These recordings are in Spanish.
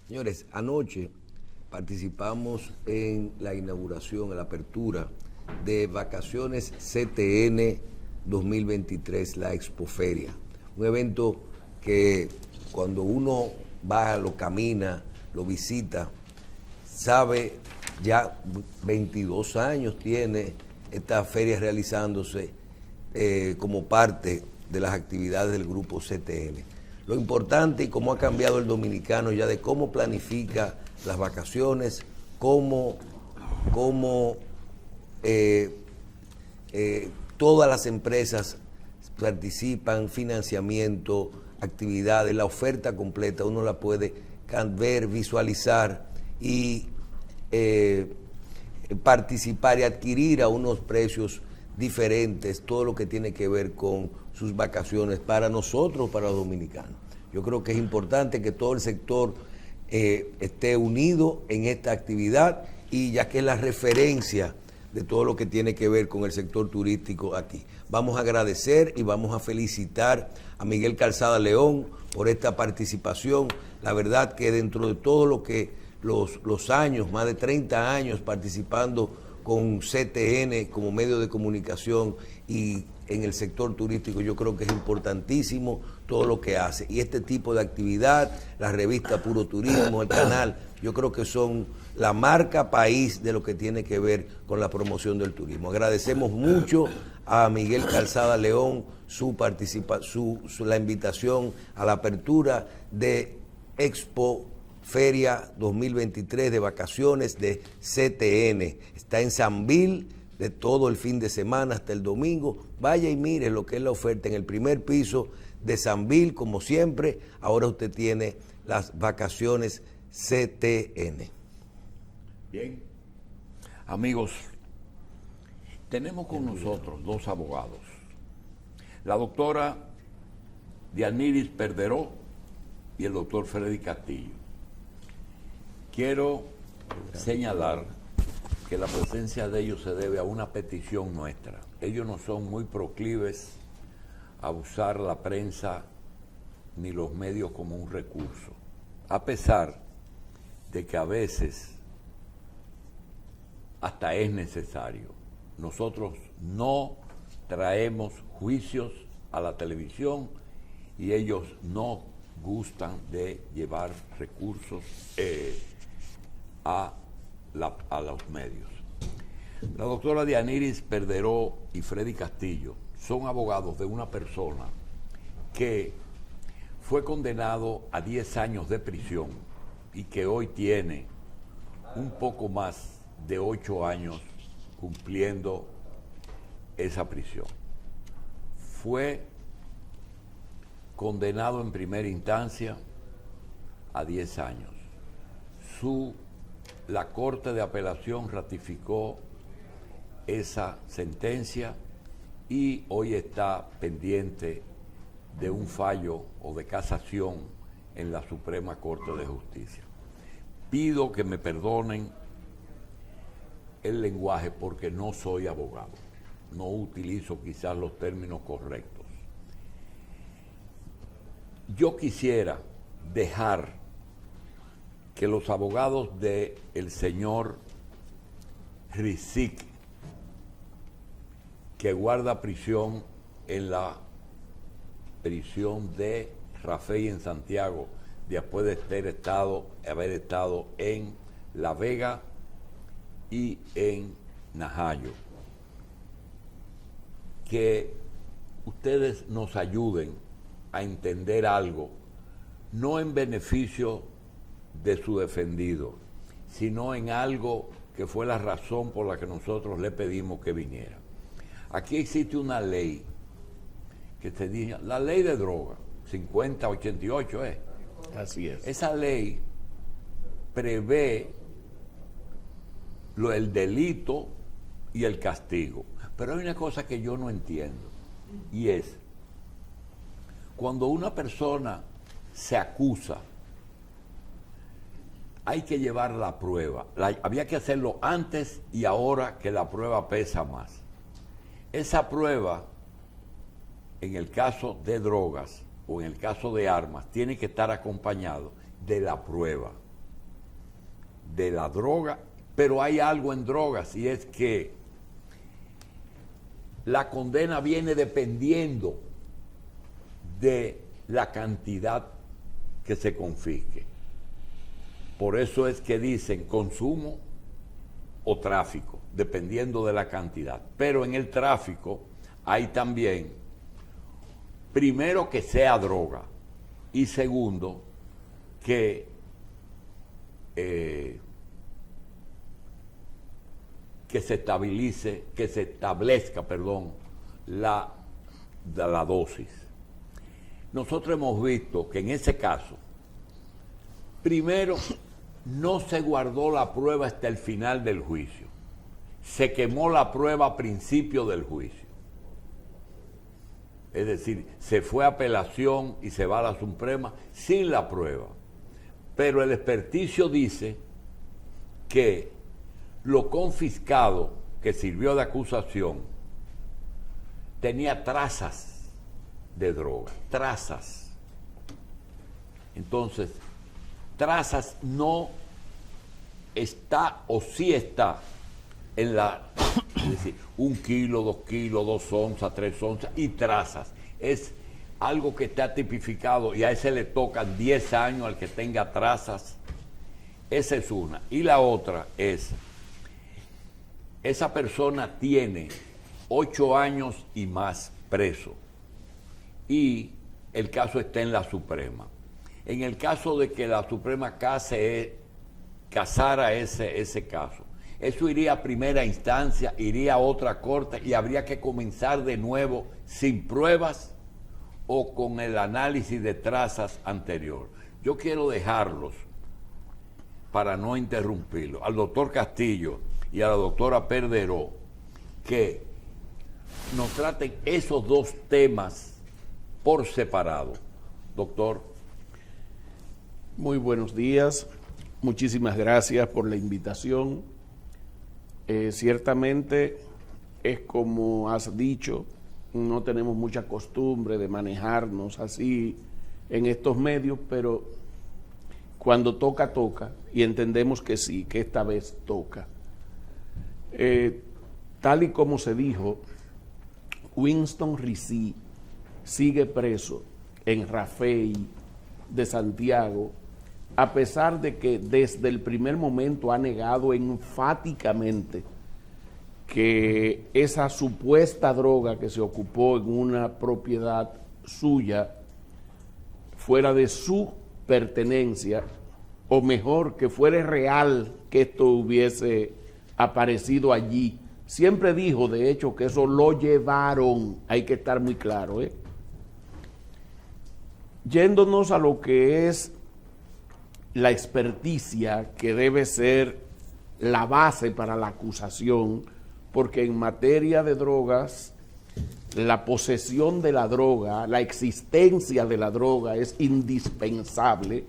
Señores, anoche participamos en la inauguración, en la apertura de Vacaciones CTN 2023, la Expoferia. Un evento que cuando uno va, lo camina, lo visita, sabe, ya 22 años tiene esta feria realizándose como parte de las actividades del grupo CTN. Lo importante y cómo ha cambiado el dominicano ya de cómo planifica las vacaciones, cómo todas las empresas participan, financiamiento, actividades, la oferta completa, uno la puede ver, visualizar y participar y adquirir a unos precios diferentes todo lo que tiene que ver con sus vacaciones para nosotros, para los dominicanos. Yo creo que es importante que todo el sector esté unido en esta actividad, y ya que es la referencia de todo lo que tiene que ver con el sector turístico aquí. Vamos a agradecer y vamos a felicitar a Miguel Calzada León por esta participación. La verdad que dentro de todo lo que los años, más de 30 años participando con CTN como medio de comunicación y en el sector turístico, yo creo que es importantísimo todo lo que hace. Y este tipo de actividad, la revista Puro Turismo, el canal, yo creo que son la marca país de lo que tiene que ver con la promoción del turismo. Agradecemos mucho a Miguel Calzada León la invitación a la apertura de Expo Feria 2023 de vacaciones de CTN. Está en Sanvil de todo el fin de semana hasta el domingo. Vaya y mire lo que es la oferta en el primer piso de Sanvil, como siempre. Ahora usted tiene las vacaciones CTN. Bien, amigos, tenemos con nosotros dos abogados. La doctora Dianiris Perderó y el doctor Freddy Castillo. Quiero señalar que la presencia de ellos se debe a una petición nuestra. Ellos no son muy proclives a usar la prensa ni los medios como un recurso, a pesar de que a veces hasta es necesario. Nosotros no traemos juicios a la televisión y ellos no gustan de llevar recursos a los medios. La doctora Dianiris Perderó y Freddy Castillo son abogados de una persona que fue condenado a 10 años de prisión y que hoy tiene un poco más de 8 años cumpliendo esa prisión. Fue condenado en primera instancia a 10 años. La Corte de Apelación ratificó esa sentencia y hoy está pendiente de un fallo o de casación en la Suprema Corte de Justicia. Pido que me perdonen el lenguaje porque no soy abogado, no utilizo quizás los términos correctos. Yo quisiera dejar que los abogados del señor Rizik, que guarda prisión en la prisión de Rafey en Santiago, después de haber estado en La Vega y en Najayo, que ustedes nos ayuden a entender algo, no en beneficio de su defendido, sino en algo que fue la razón por la que nosotros le pedimos que viniera. Aquí existe una ley que se dice, la ley de droga, 5088 es. Así es. Esa ley prevé el delito y el castigo. Pero hay una cosa que yo no entiendo, y es, cuando una persona se acusa, hay que llevar la prueba. Había que hacerlo antes y ahora que la prueba pesa más. Esa prueba, en el caso de drogas o en el caso de armas, tiene que estar acompañado de la prueba. de la droga, pero hay algo en drogas y es que la condena viene dependiendo de la cantidad que se confisque. Por eso es que dicen consumo o tráfico, dependiendo de la cantidad. Pero en el tráfico hay también, primero, que sea droga y segundo, que se establezca la dosis. Nosotros hemos visto que en ese caso, primero, no se guardó la prueba hasta el final del juicio. Se quemó la prueba a principio del juicio. Es decir, se fue a apelación y se va a la Suprema sin la prueba. Pero el experticio dice que lo confiscado que sirvió de acusación tenía trazas de droga, trazas. Entonces, trazas no está o sí está en es decir, 1 kilo, 2 kilos, 2 onzas, 3 onzas y trazas. Es algo que está tipificado y a ese le tocan 10 años al que tenga trazas. Esa es una. Y la otra es, esa persona tiene 8 años y más preso y el caso está en la Suprema. En el caso de que la Suprema casara ese caso, eso iría a primera instancia, iría a otra corte y habría que comenzar de nuevo sin pruebas o con el análisis de trazas anterior. Yo quiero dejarlos, para no interrumpirlo, al doctor Castillo y a la doctora Perderó, que nos traten esos dos temas por separado. Doctor. Muy buenos días, muchísimas gracias por la invitación. Ciertamente es como has dicho, no tenemos mucha costumbre de manejarnos así en estos medios, pero cuando toca, toca, y entendemos que sí, que esta vez toca. Tal y como se dijo, Winston Ricí sigue preso en Rafey de Santiago, a pesar de que desde el primer momento ha negado enfáticamente que esa supuesta droga que se ocupó en una propiedad suya fuera de su pertenencia, o mejor, que fuera real que esto hubiese aparecido allí. Siempre dijo, de hecho, que eso lo llevaron, hay que estar muy claro, Yéndonos a lo que es la experticia, que debe ser la base para la acusación, porque en materia de drogas, la posesión de la droga, la existencia de la droga es indispensable.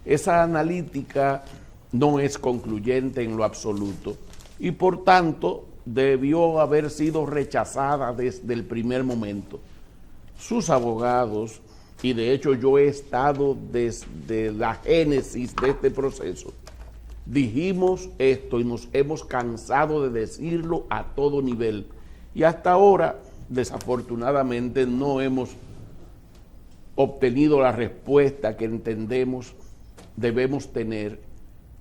Esa analítica no es concluyente en lo absoluto y por tanto debió haber sido rechazada desde el primer momento. Sus abogados, y de hecho yo he estado desde la génesis de este proceso, dijimos esto y nos hemos cansado de decirlo a todo nivel. Y hasta ahora, desafortunadamente, no hemos obtenido la respuesta que entendemos debemos tener,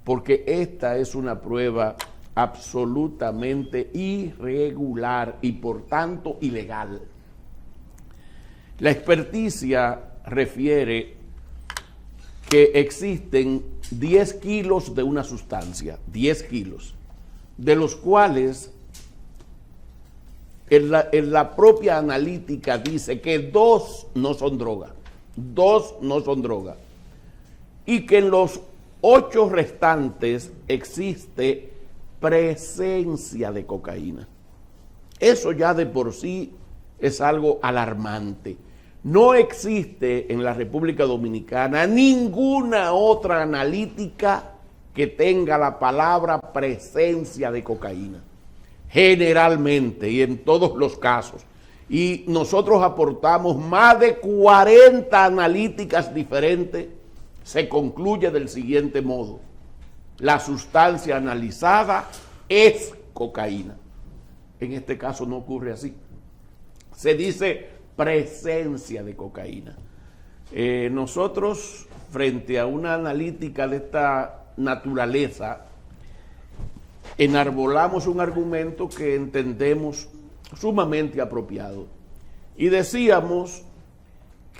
porque esta es una prueba absolutamente irregular y por tanto ilegal. La experticia refiere que existen 10 kilos de una sustancia, 10 kilos, de los cuales en la propia analítica dice que 2 no son droga, 2 no son droga, y que en los 8 restantes existe presencia de cocaína. Eso ya de por sí es algo alarmante. No existe en la República Dominicana ninguna otra analítica que tenga la palabra presencia de cocaína, generalmente y en todos los casos. Y nosotros aportamos más de 40 analíticas diferentes. Se concluye del siguiente modo: la sustancia analizada es cocaína. En este caso no ocurre así. Se dice presencia de cocaína. Nosotros, frente a una analítica de esta naturaleza, enarbolamos un argumento que entendemos sumamente apropiado. Y decíamos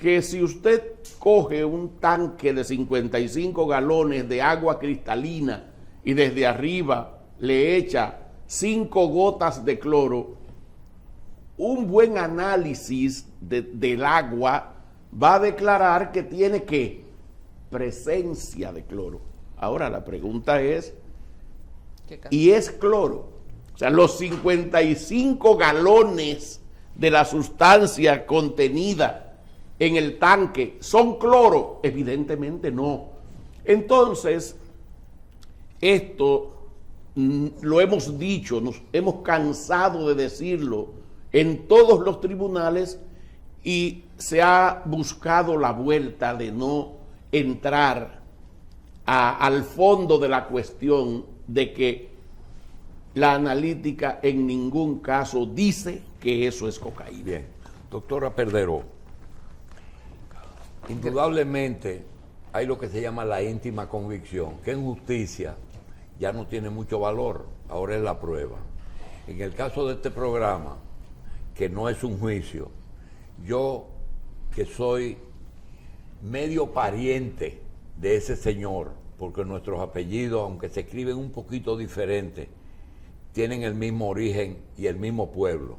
que si usted coge un tanque de 55 galones de agua cristalina y desde arriba le echa 5 gotas de cloro, un buen análisis del agua va a declarar que tiene ¿qué? Presencia de cloro. Ahora la pregunta es, ¿y es cloro? O sea, los 55 galones de la sustancia contenida en el tanque ¿son cloro? Evidentemente no. Entonces, esto lo hemos dicho, nos hemos cansado de decirlo en todos los tribunales y se ha buscado la vuelta de no entrar al fondo de la cuestión de que la analítica en ningún caso dice que eso es cocaína. Bien, doctora Perderó, indudablemente hay lo que se llama la íntima convicción, que en justicia ya no tiene mucho valor, ahora es la prueba. En el caso de este programa, que no es un juicio, yo que soy medio pariente de ese señor, porque nuestros apellidos, aunque se escriben un poquito diferente, tienen el mismo origen y el mismo pueblo.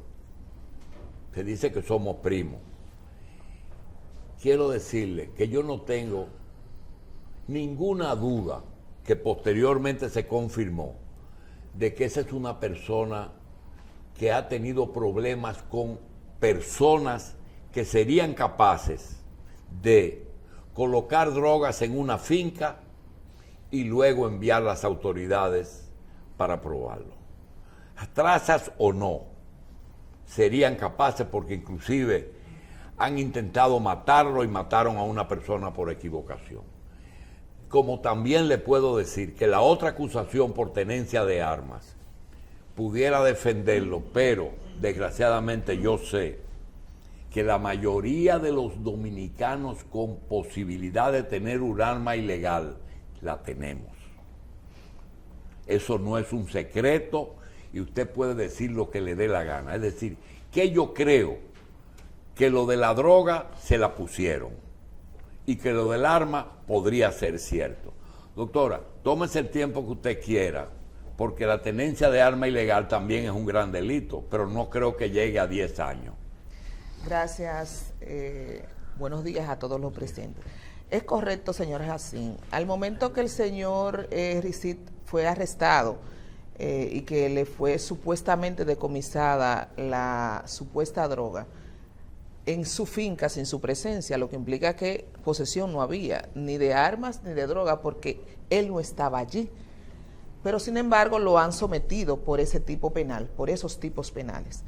Se dice que somos primos. Quiero decirle que yo no tengo ninguna duda, que posteriormente se confirmó, de que esa es una persona que ha tenido problemas con personas que serían capaces de colocar drogas en una finca y luego enviar a las autoridades para probarlo. Trazas o no, serían capaces, porque inclusive han intentado matarlo y mataron a una persona por equivocación. Como también le puedo decir que la otra acusación por tenencia de armas pudiera defenderlo, pero desgraciadamente yo sé que la mayoría de los dominicanos con posibilidad de tener un arma ilegal la tenemos. Eso no es un secreto y usted puede decir lo que le dé la gana. Es decir, que yo creo que lo de la droga se la pusieron y que lo del arma podría ser cierto. Doctora, tómese el tiempo que usted quiera, porque la tenencia de arma ilegal también es un gran delito, pero no creo que llegue a 10 años. Gracias. Buenos días a todos los presentes. Es correcto, señor Jacín. Al momento que el señor Risit fue arrestado y que le fue supuestamente decomisada la supuesta droga en su finca sin su presencia, lo que implica que posesión no había, ni de armas ni de droga, porque él no estaba allí. Pero sin embargo lo han sometido por ese tipo penal, por esos tipos penales.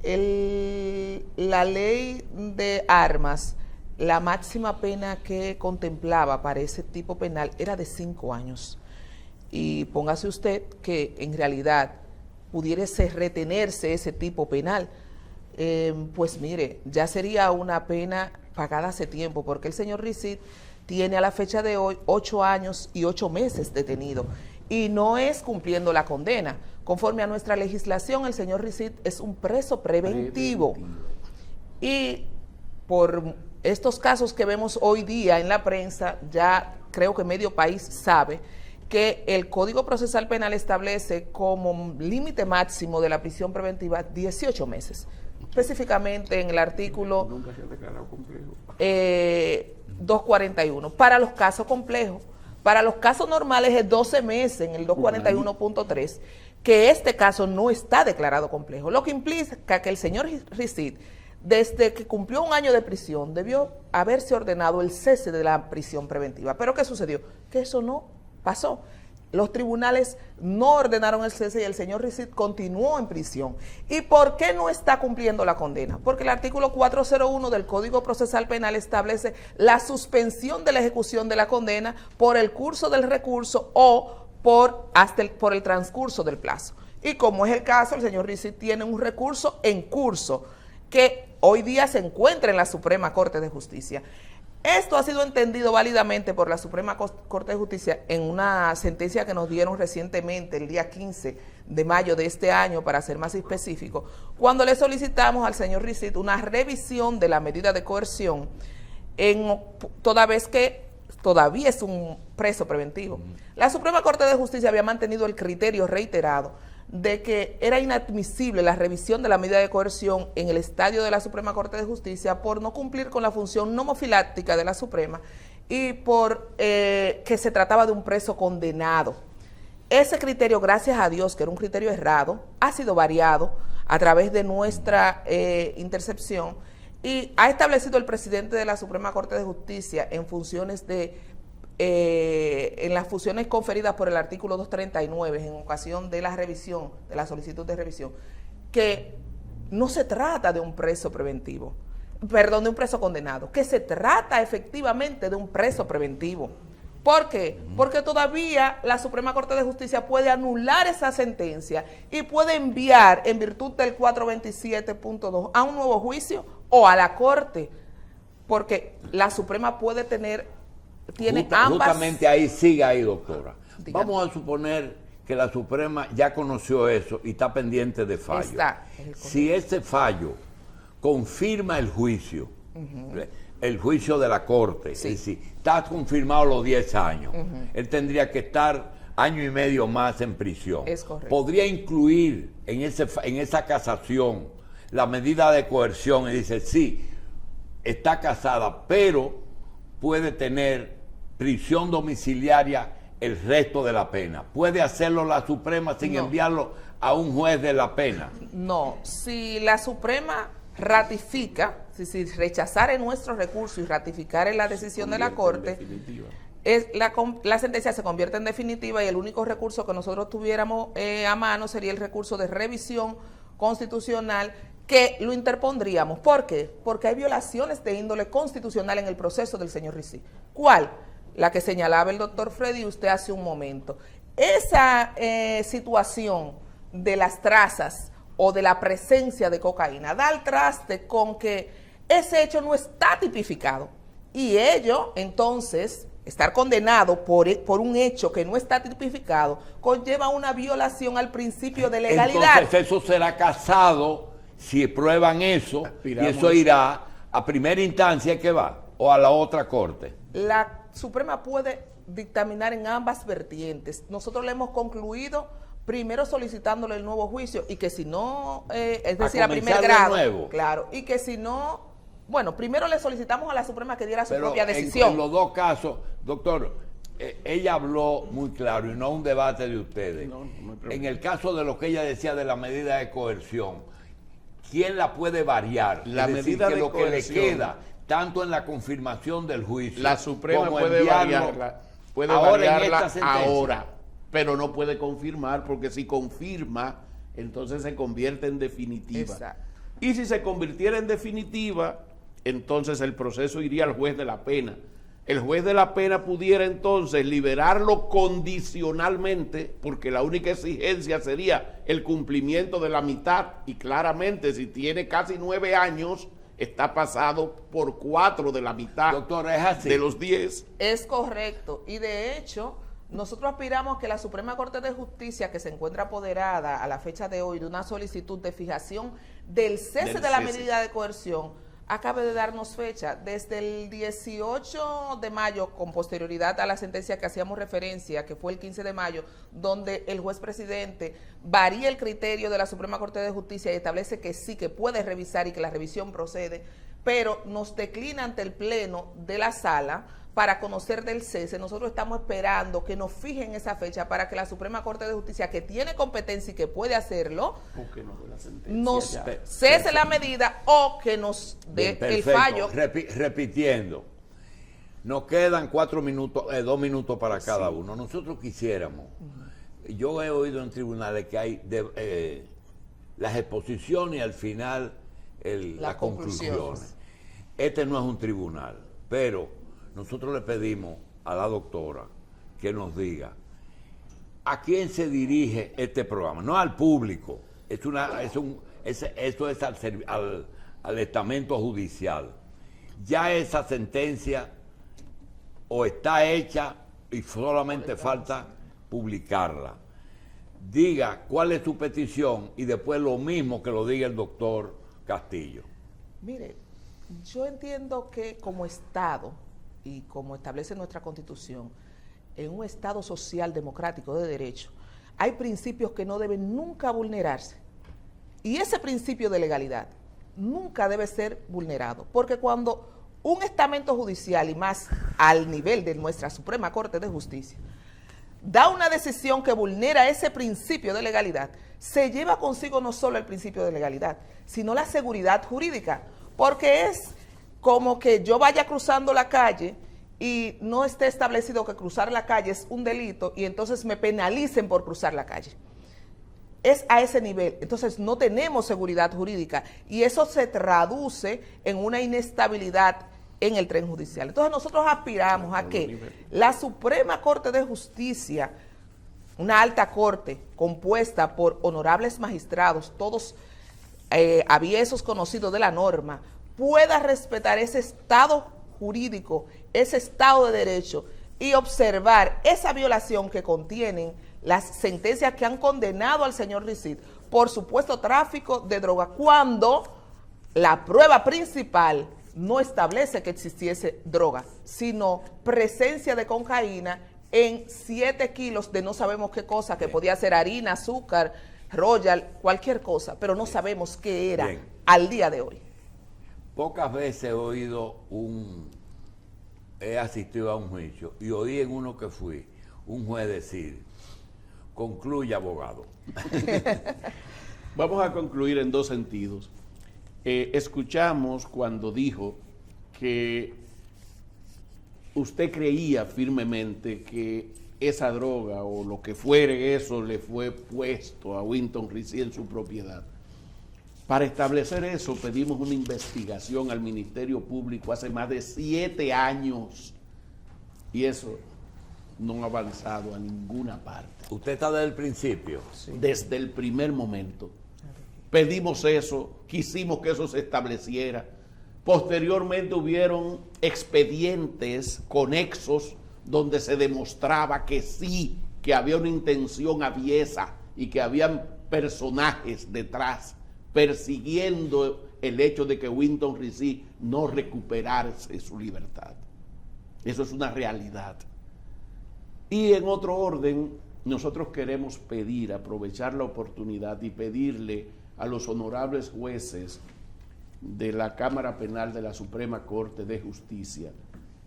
La ley de armas, la máxima pena que contemplaba para ese tipo penal era de 5 años. Y póngase usted que en realidad pudiese retenerse ese tipo penal, pues mire, ya sería una pena pagada hace tiempo, porque el señor Risit tiene a la fecha de hoy 8 años y 8 meses detenido, y no es cumpliendo la condena. Conforme a nuestra legislación, el señor Risit es un preso preventivo. Y por estos casos que vemos hoy día en la prensa, ya creo que medio país sabe que el Código Procesal Penal establece como límite máximo de la prisión preventiva 18 meses. Específicamente en el artículo 241, para los casos complejos. Para los casos normales es 12 meses en el 241.3, que este caso no está declarado complejo, lo que implica que el señor Risit, desde que cumplió 1 año de prisión, debió haberse ordenado el cese de la prisión preventiva. ¿Pero qué sucedió? Que eso no pasó. Los tribunales no ordenaron el cese y el señor Risit continuó en prisión. ¿Y por qué no está cumpliendo la condena? Porque el artículo 401 del Código Procesal Penal establece la suspensión de la ejecución de la condena por el curso del recurso o por el transcurso del plazo. Y como es el caso, el señor Rizzi tiene un recurso en curso que hoy día se encuentra en la Suprema Corte de Justicia. Esto ha sido entendido válidamente por la Suprema Corte de Justicia en una sentencia que nos dieron recientemente, el día 15 de mayo de este año, para ser más específico, cuando le solicitamos al señor Rizzi una revisión de la medida de coerción, toda vez que todavía es un preso preventivo. La Suprema Corte de Justicia había mantenido el criterio reiterado de que era inadmisible la revisión de la medida de coerción en el estadio de la Suprema Corte de Justicia por no cumplir con la función nomofiláctica de la Suprema y por que se trataba de un preso condenado. Ese criterio, gracias a Dios, que era un criterio errado, ha sido variado a través de nuestra intercepción y ha establecido el presidente de la Suprema Corte de Justicia en funciones en las funciones conferidas por el artículo 239 en ocasión de la revisión, de la solicitud de revisión, que no se trata de un preso preventivo, perdón, de un preso condenado, que se trata efectivamente de un preso preventivo. ¿Por qué? Porque todavía la Suprema Corte de Justicia puede anular esa sentencia y puede enviar, en virtud del 427.2, a un nuevo juicio o a la Corte, porque la Suprema tiene ambas. Justamente ahí, siga ahí, doctora. Dígame. Vamos a suponer que la Suprema ya conoció eso y está pendiente de fallo. Si ese fallo confirma el juicio, el juicio de la Corte, sí, es decir, está confirmado los 10 años, él tendría que estar año y medio más en prisión. Es correcto. Podría incluir en esa casación la medida de coerción y dice, sí, está casada, pero puede tener prisión domiciliaria el resto de la pena. ¿Puede hacerlo la Suprema sin enviarlo a un juez de la pena? No, si la Suprema ratifica, si rechazara nuestro recurso y ratificara la decisión de la Corte, la sentencia se convierte en definitiva y el único recurso que nosotros tuviéramos a mano sería el recurso de revisión constitucional, que lo interpondríamos. ¿Por qué? Porque hay violaciones de índole constitucional en el proceso del señor Rizzi. ¿Cuál? La que señalaba el doctor Freddy usted hace un momento. Esa situación de las trazas o de la presencia de cocaína da al traste con que ese hecho no está tipificado. Y ello, entonces, estar condenado por un hecho que no está tipificado, conlleva una violación al principio de legalidad. Entonces eso será casado si prueban eso, y eso irá a primera instancia que va, o a la otra corte. La Suprema puede dictaminar en ambas vertientes. Nosotros le hemos concluido primero solicitándole el nuevo juicio y que si no, es decir, a primer grado, nuevo. Claro, y que si no, bueno, primero le solicitamos a la Suprema que diera su propia decisión. En los dos casos, doctor, ella habló muy claro y no un debate de ustedes. No hay problema. En el caso de lo que ella decía de la medida de coerción, ¿quién la puede variar? La es decir, medida que de lo coerción, que le queda, tanto en la confirmación del juicio, la Suprema como puede enviarlo variarla en ahora, pero no puede confirmar, porque si confirma, entonces se convierte en definitiva. Exacto. Y si se convirtiera en definitiva, entonces el proceso iría al juez de la pena. El juez de la pena pudiera entonces liberarlo condicionalmente, porque la única exigencia sería el cumplimiento de la mitad, y claramente si tiene casi 9 años, está pasado por 4 de la mitad. Doctor, es así. De los 10. Es correcto, y de hecho, nosotros aspiramos que la Suprema Corte de Justicia, que se encuentra apoderada a la fecha de hoy de una solicitud de fijación del cese de la medida de coerción, acabe de darnos fecha. Desde el 18 de mayo, con posterioridad a la sentencia que hacíamos referencia, que fue el 15 de mayo, donde el juez presidente varía el criterio de la Suprema Corte de Justicia y establece que sí, que puede revisar y que la revisión procede, pero nos declina ante el Pleno de la Sala para conocer del cese. Nosotros estamos esperando que nos fijen esa fecha para que la Suprema Corte de Justicia, que tiene competencia y que puede hacerlo, nos cese la medida o que nos dé el fallo. Repitiendo, nos quedan 4 minutos, 2 minutos para cada uno. Nosotros quisiéramos, yo he oído en tribunales que hay las exposiciones y al final las conclusiones. Este no es un tribunal, pero nosotros le pedimos a la doctora que nos diga ¿A quién se dirige este programa? No al público. Esto es al estamento judicial. Ya esa sentencia o está hecha y solamente falta publicarla. Diga cuál es su petición y después lo mismo que lo diga el doctor Castillo. Mire, yo entiendo que como Estado y como establece nuestra Constitución, en un Estado social democrático de derecho, hay principios que no deben nunca vulnerarse. Y ese principio de legalidad nunca debe ser vulnerado, porque cuando un estamento judicial, y más al nivel de nuestra Suprema Corte de Justicia, da una decisión que vulnera ese principio de legalidad, se lleva consigo no solo el principio de legalidad, sino la seguridad jurídica, porque es como que yo vaya cruzando la calle y no esté establecido que cruzar la calle es un delito y entonces me penalicen por cruzar la calle. Es a ese nivel. Entonces no tenemos seguridad jurídica y eso se traduce en una inestabilidad en el tren judicial. Entonces nosotros aspiramos a que la Suprema Corte de Justicia, una alta corte compuesta por honorables magistrados, todos aviesos conocidos de la norma, pueda respetar ese estado jurídico, ese estado de derecho y observar esa violación que contienen las sentencias que han condenado al señor Risit por supuesto tráfico de droga, cuando la prueba principal no establece que existiese droga, sino presencia de cocaína en 7 kilos de no sabemos qué cosa, que podía ser harina, azúcar, royal, cualquier cosa, pero no sabemos qué era al día de hoy. Pocas veces he asistido a un juicio y oí en uno que fui un juez decir: concluye, abogado. Vamos a concluir en dos sentidos. Escuchamos cuando dijo que usted creía firmemente que esa droga o lo que fuere eso le fue puesto a Winton Risit en su propiedad. Para establecer eso pedimos una investigación al Ministerio Público hace más de 7 años y eso no ha avanzado a ninguna parte. ¿Usted está desde el principio? Sí. Desde el primer momento. Pedimos eso, quisimos que eso se estableciera. Posteriormente hubieron expedientes conexos donde se demostraba que sí, que había una intención aviesa y que habían personajes detrás persiguiendo el hecho de que Winton Risit no recuperase su libertad. Eso es una realidad. Y en otro orden, nosotros queremos pedir, aprovechar la oportunidad y pedirle a los honorables jueces de la Cámara Penal de la Suprema Corte de Justicia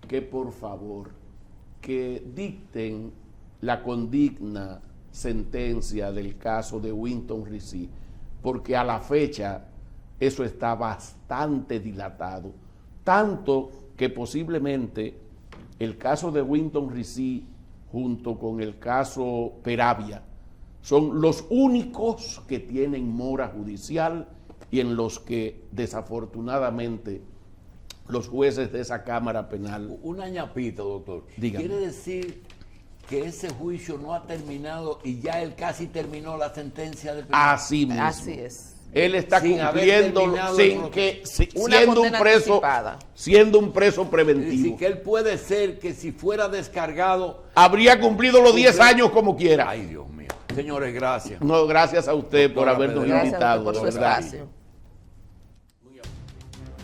que por favor que dicten la condigna sentencia del caso de Winton Risit, porque a la fecha eso está bastante dilatado, tanto que posiblemente el caso de Winton Risit junto con el caso Peravia son los únicos que tienen mora judicial y en los que desafortunadamente los jueces de esa Cámara Penal... Una ñapita, doctor. Dígame. ¿Quiere decir que ese juicio no ha terminado y ya él casi terminó la sentencia de primer? Así mismo. Así es. Él está Sin cumpliendo siendo un preso Es preventivo. decir, que él puede ser que si fuera descargado... Habría cumplido los 10 años como quiera. Ay, Dios mío. Señores, gracias. No, gracias a usted por Doctora habernos Pedro. Gracias a usted invitado. por de su verdad. espacio.